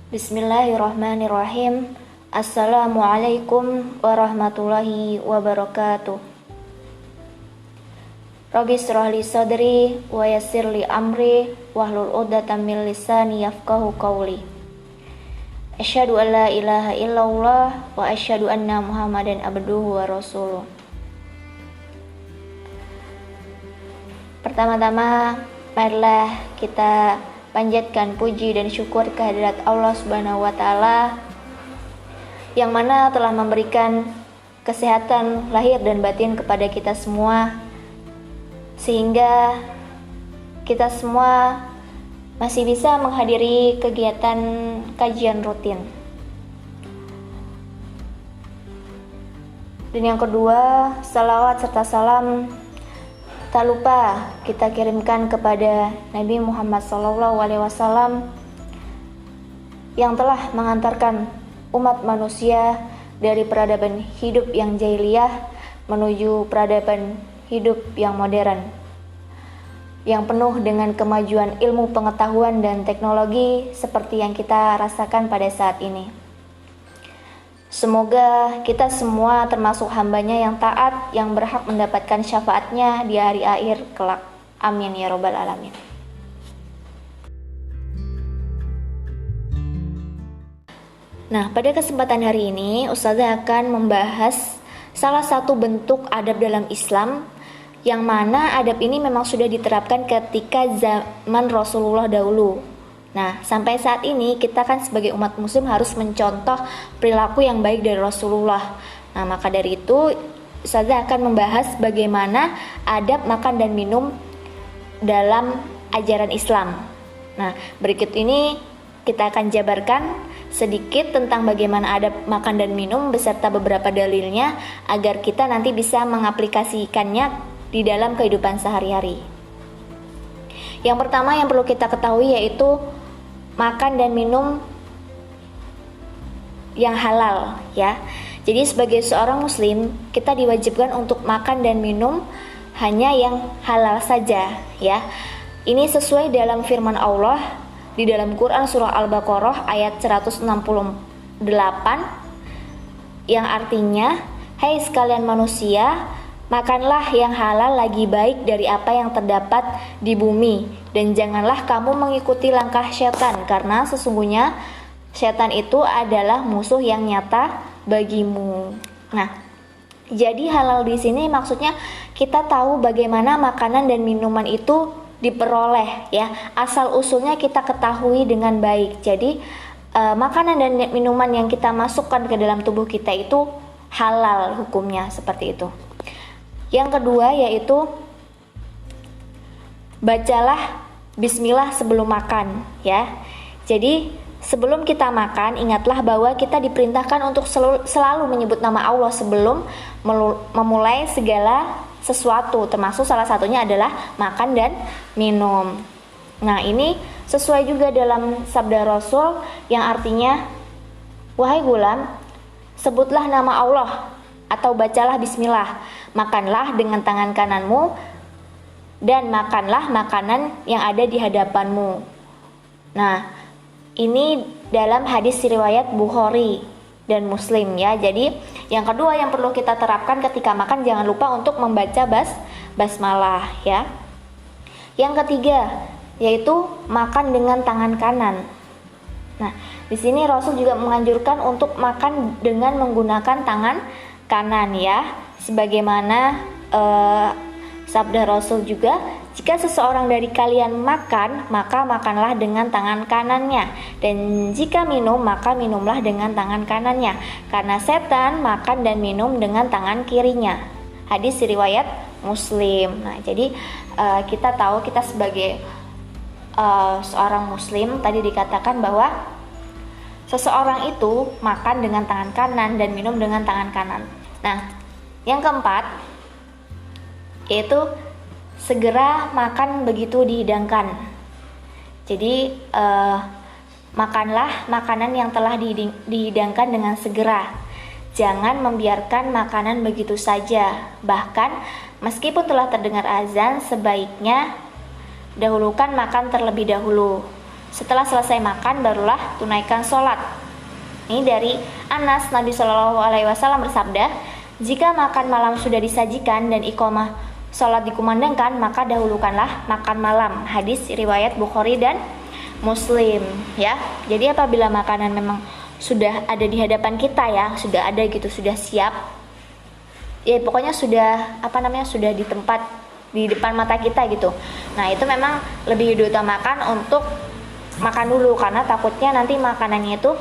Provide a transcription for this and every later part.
Bismillahirrahmanirrahim. Assalamualaikum warahmatullahi wabarakatuh. Rabbi shrah li sadri wa yassir li amri wahlul 'uqdatam min lisani yafqahu qawli. Asyhadu an la ilaha illallah wa asyhadu anna Muhammadan abduhu wa rasuluh. Pertama-tama, marilah kita panjatkan puji dan syukur kehadirat Allah Subhanahu wa taala yang mana telah memberikan kesehatan lahir dan batin kepada kita semua, sehingga kita semua masih bisa menghadiri kegiatan kajian rutin. Dan yang kedua, salawat serta salam tak lupa kita kirimkan kepada Nabi Muhammad SAW yang telah mengantarkan umat manusia dari peradaban hidup yang jahiliyah menuju peradaban hidup yang modern, yang penuh dengan kemajuan ilmu pengetahuan dan teknologi seperti yang kita rasakan pada saat ini. Semoga kita semua termasuk hambanya yang taat, yang berhak mendapatkan syafaatnya di hari akhir kelak. Amin ya robbal alamin. Nah, pada kesempatan hari ini Ustazah akan membahas salah satu bentuk adab dalam Islam, yang mana adab ini memang sudah diterapkan ketika zaman Rasulullah dahulu. Nah, sampai saat ini kita kan sebagai umat muslim harus mencontoh perilaku yang baik dari Rasulullah. Nah, maka dari itu Ustazah akan membahas bagaimana adab makan dan minum dalam ajaran Islam. Nah, berikut ini kita akan jabarkan sedikit tentang bagaimana adab makan dan minum beserta beberapa dalilnya agar kita nanti bisa mengaplikasikannya di dalam kehidupan sehari-hari. Yang pertama yang perlu kita ketahui yaitu makan dan minum yang halal, ya. Jadi sebagai seorang muslim, kita diwajibkan untuk makan dan minum hanya yang halal saja, ya. Ini sesuai dalam firman Allah di dalam Quran surah Al-Baqarah ayat 168 yang artinya, "Hai sekalian manusia, makanlah yang halal lagi baik dari apa yang terdapat di bumi, dan janganlah kamu mengikuti langkah setan, karena sesungguhnya setan itu adalah musuh yang nyata bagimu." Nah, jadi halal di sini maksudnya kita tahu bagaimana makanan dan minuman itu diperoleh, ya. Asal usulnya kita ketahui dengan baik. Jadi makanan dan minuman yang kita masukkan ke dalam tubuh kita itu halal hukumnya, seperti itu. Yang kedua yaitu bacalah bismillah sebelum makan, ya. Jadi sebelum kita makan, ingatlah bahwa kita diperintahkan untuk selalu menyebut nama Allah sebelum memulai segala sesuatu, termasuk salah satunya adalah makan dan minum. Nah, ini sesuai juga dalam sabda Rasul yang artinya, "Wahai gulam, sebutlah nama Allah atau bacalah bismillah, makanlah dengan tangan kananmu dan makanlah makanan yang ada di hadapanmu." Nah, ini dalam hadis riwayat Bukhari dan Muslim, ya. Jadi yang kedua yang perlu kita terapkan ketika makan, jangan lupa untuk membaca basmalah, ya. Yang ketiga yaitu makan dengan tangan kanan. Nah, di sini Rasul juga menganjurkan untuk makan dengan menggunakan tangan kanan, ya. Sebagaimana sabda Rasul juga, "Jika seseorang dari kalian makan, maka makanlah dengan tangan kanannya, dan jika minum, maka minumlah dengan tangan kanannya, karena setan makan dan minum dengan tangan kirinya." Hadis riwayat Muslim. Nah, jadi kita tahu kita sebagai seorang muslim, tadi dikatakan bahwa seseorang itu makan dengan tangan kanan dan minum dengan tangan kanan. Nah, yang keempat yaitu segera makan begitu dihidangkan. Jadi makanlah makanan yang telah dihidangkan dengan segera. Jangan membiarkan makanan begitu saja. Bahkan meskipun telah terdengar azan, sebaiknya dahulukan makan terlebih dahulu. Setelah selesai makan, barulah tunaikan sholat. Ini dari Anas, Nabi Shallallahu Alaihi Wasallam bersabda, jika makan malam sudah disajikan dan iqamah sholat dikumandangkan, maka dahulukanlah makan malam. Hadis riwayat Bukhari dan Muslim, ya. Jadi apabila makanan memang sudah ada di hadapan kita, ya, sudah ada gitu, sudah siap, ya pokoknya sudah sudah di tempat di depan mata kita gitu. Nah, itu memang lebih diutamakan untuk makan dulu, karena takutnya nanti makanannya itu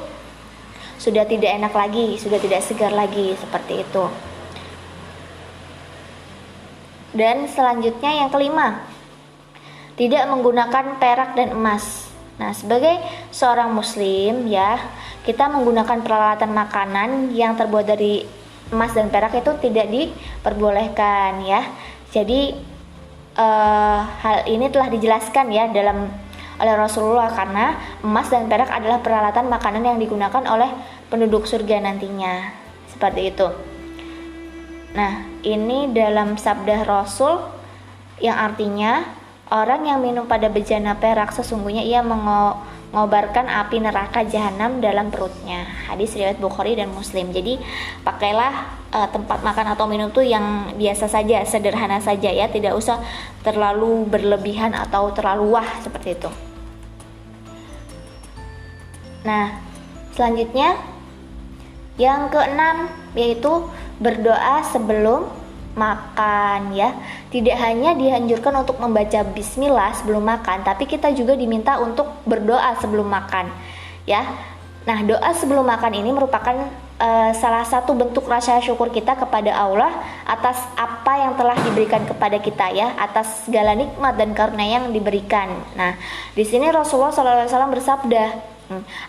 sudah tidak enak lagi, sudah tidak segar lagi, seperti itu. Dan selanjutnya yang kelima, tidak menggunakan perak dan emas. Nah, sebagai seorang muslim, ya, kita menggunakan peralatan makanan yang terbuat dari emas dan perak itu tidak diperbolehkan, ya. Jadi hal ini telah dijelaskan, ya, oleh Rasulullah, karena emas dan perak adalah peralatan makanan yang digunakan oleh penduduk surga nantinya, seperti itu. Nah, ini dalam sabda Rasul yang artinya orang yang minum pada bejana perak sesungguhnya ia mengobarkan api neraka jahanam dalam perutnya. Hadis riwayat Bukhari dan Muslim. Jadi pakailah tempat makan atau minum tuh yang biasa saja, sederhana saja, ya, tidak usah terlalu berlebihan atau terlalu wah seperti itu. Nah, selanjutnya yang keenam yaitu berdoa sebelum makan, ya. Tidak hanya dianjurkan untuk membaca bismillah sebelum makan, tapi kita juga diminta untuk berdoa sebelum makan, ya. Nah, doa sebelum makan ini merupakan salah satu bentuk rasa syukur kita kepada Allah atas apa yang telah diberikan kepada kita, ya, atas segala nikmat dan karunia yang diberikan. Nah, di sini Rasulullah SAW bersabda,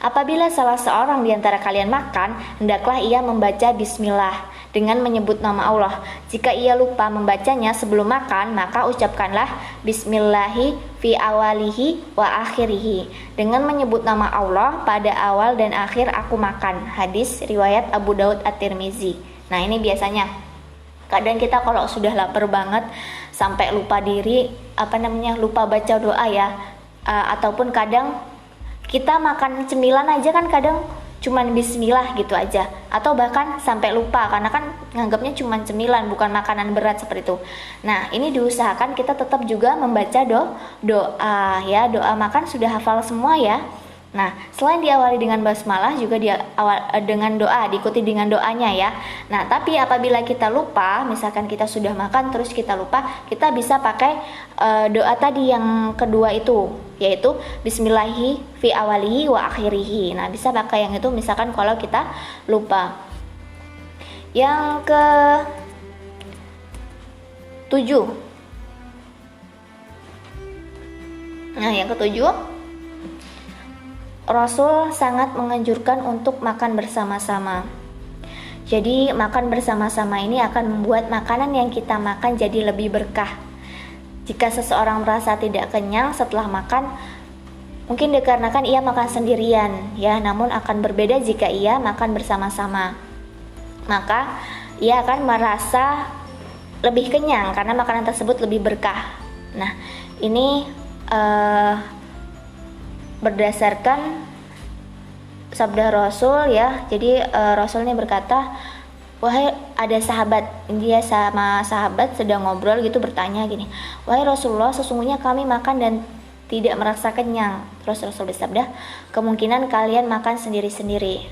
apabila salah seorang di antara kalian makan, hendaklah ia membaca bismillah dengan menyebut nama Allah. Jika ia lupa membacanya sebelum makan, maka ucapkanlah bismillahi fi awalihi wa akhirihi, dengan menyebut nama Allah pada awal dan akhir aku makan. Hadis riwayat Abu Daud At-Tirmizi. Nah, ini biasanya kadang kita kalau sudah lapar banget sampai lupa diri, lupa baca doa, ya, ataupun kadang kita makan cemilan aja kan kadang cuman bismillah gitu aja, atau bahkan sampai lupa karena kan nganggapnya cuman cemilan, bukan makanan berat seperti itu. Nah, ini diusahakan kita tetap juga membaca doa, ya, doa makan sudah hafal semua, ya. Nah, selain diawali dengan basmalah juga dengan doa, diikuti dengan doanya, ya. Nah, tapi apabila kita lupa, misalkan kita sudah makan terus kita lupa, kita bisa pakai doa tadi yang kedua itu, yaitu bismillahi fi awalihi wa akhirihi. Nah, bisa pakai yang itu misalkan kalau kita lupa. Yang ke 7. Nah, yang ketujuh, Rasul sangat menganjurkan untuk makan bersama-sama. Jadi makan bersama-sama ini akan membuat makanan yang kita makan jadi lebih berkah. Jika seseorang merasa tidak kenyang setelah makan, mungkin dikarenakan ia makan sendirian, ya, namun akan berbeda jika ia makan bersama-sama. Maka ia akan merasa lebih kenyang karena makanan tersebut lebih berkah. Nah, ini berdasarkan sabda Rasul, ya. Jadi Rasul ini berkata, wahai ada sahabat, dia sama sahabat sedang ngobrol gitu, bertanya gini, wahai Rasulullah, sesungguhnya kami makan dan tidak merasa kenyang. Terus Rasul bersabda, kemungkinan kalian makan sendiri-sendiri.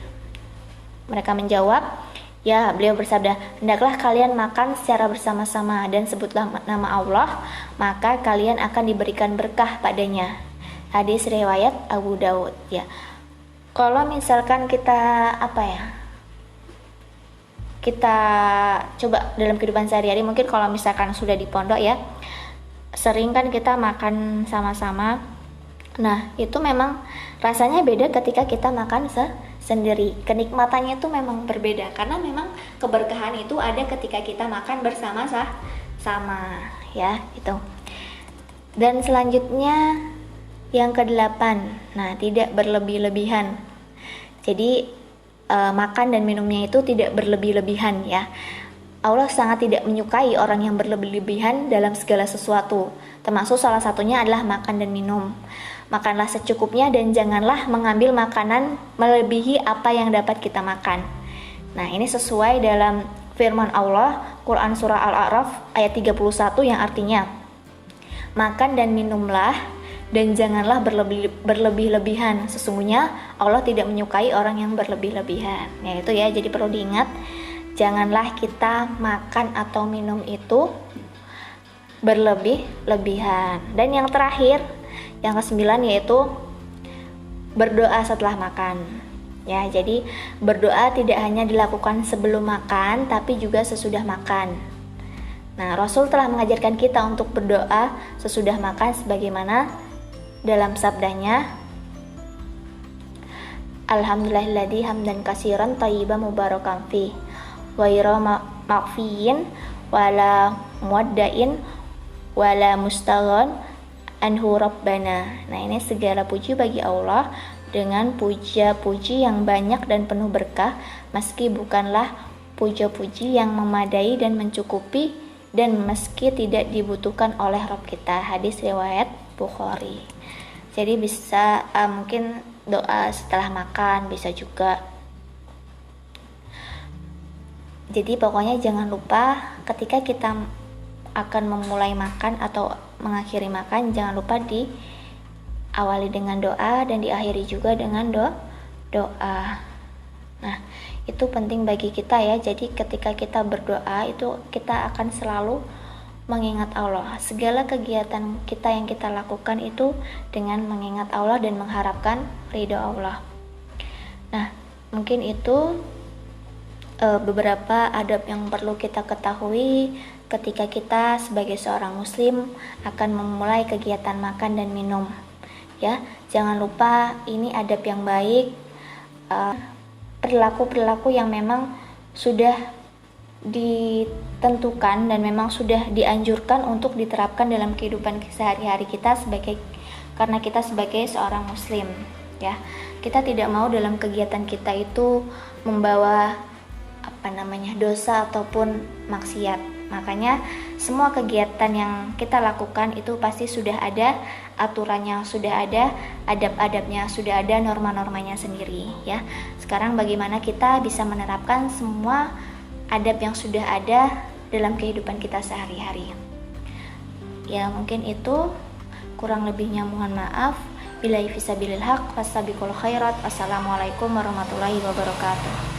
Mereka menjawab, ya. Beliau bersabda, hendaklah kalian makan secara bersama-sama dan sebutlah nama Allah, maka kalian akan diberikan berkah padanya. Hadis riwayat Abu Daud, ya. Kalau misalkan kita kita coba dalam kehidupan sehari-hari, mungkin kalau misalkan sudah di pondok, ya, sering kan kita makan sama-sama. Nah, itu memang rasanya beda ketika kita makan sendiri. Kenikmatannya itu memang berbeda karena memang keberkahan itu ada ketika kita makan bersama-sama ya gitu. Dan selanjutnya yang kedelapan, nah tidak berlebih-lebihan. Jadi makan dan minumnya itu tidak berlebih-lebihan ya. Allah sangat tidak menyukai orang yang berlebih-lebihan dalam segala sesuatu, termasuk salah satunya adalah makan dan minum. Makanlah secukupnya dan janganlah mengambil makanan melebihi apa yang dapat kita makan. Nah, ini sesuai dalam firman Allah, Quran Surah Al-A'raf ayat 31 yang artinya, makan dan minumlah dan janganlah berlebih-lebihan. Sesungguhnya Allah tidak menyukai orang yang berlebih-lebihan. Ya itu ya, jadi perlu diingat, janganlah kita makan atau minum itu berlebih-lebihan. Dan yang terakhir, yang ke-9 yaitu berdoa setelah makan. Ya, jadi berdoa tidak hanya dilakukan sebelum makan, tapi juga sesudah makan. Nah, Rasul telah mengajarkan kita untuk berdoa sesudah makan sebagaimana dalam sabdanya, Alhamdulillahilladzi hamdan katsiran thayyiban mubarakan fi ghaira maghfiyin wala muwaddain wala mustaghan anhu rabbana. Nah, ini segala puji bagi Allah dengan puja-puji yang banyak dan penuh berkah, meski bukanlah puja-puji yang memadai dan mencukupi, dan meski tidak dibutuhkan oleh Rabb kita. Hadis riwayat Bukhari. Jadi bisa mungkin doa setelah makan, bisa juga. Jadi pokoknya jangan lupa ketika kita akan memulai makan atau mengakhiri makan, jangan lupa diawali dengan doa dan diakhiri juga dengan doa. Nah, itu penting bagi kita ya. Jadi ketika kita berdoa itu kita akan selalu mengingat Allah. Segala kegiatan kita yang kita lakukan itu dengan mengingat Allah dan mengharapkan ridho Allah. Nah, mungkin itu beberapa adab yang perlu kita ketahui ketika kita sebagai seorang muslim akan memulai kegiatan makan dan minum. Ya, jangan lupa ini adab yang baik, perilaku-perilaku yang memang sudah ditentukan dan memang sudah dianjurkan untuk diterapkan dalam kehidupan sehari-hari kita karena kita sebagai seorang muslim ya. Kita tidak mau dalam kegiatan kita itu membawa dosa ataupun maksiat. Makanya semua kegiatan yang kita lakukan itu pasti sudah ada aturannya, sudah ada adab-adabnya, sudah ada norma-normanya sendiri ya. Sekarang bagaimana kita bisa menerapkan semua adab yang sudah ada dalam kehidupan kita sehari-hari. Ya, mungkin itu, kurang lebihnya mohon maaf. Billahi fisabilil haq, fastabiqul khairat. Assalamualaikum warahmatullahi wabarakatuh.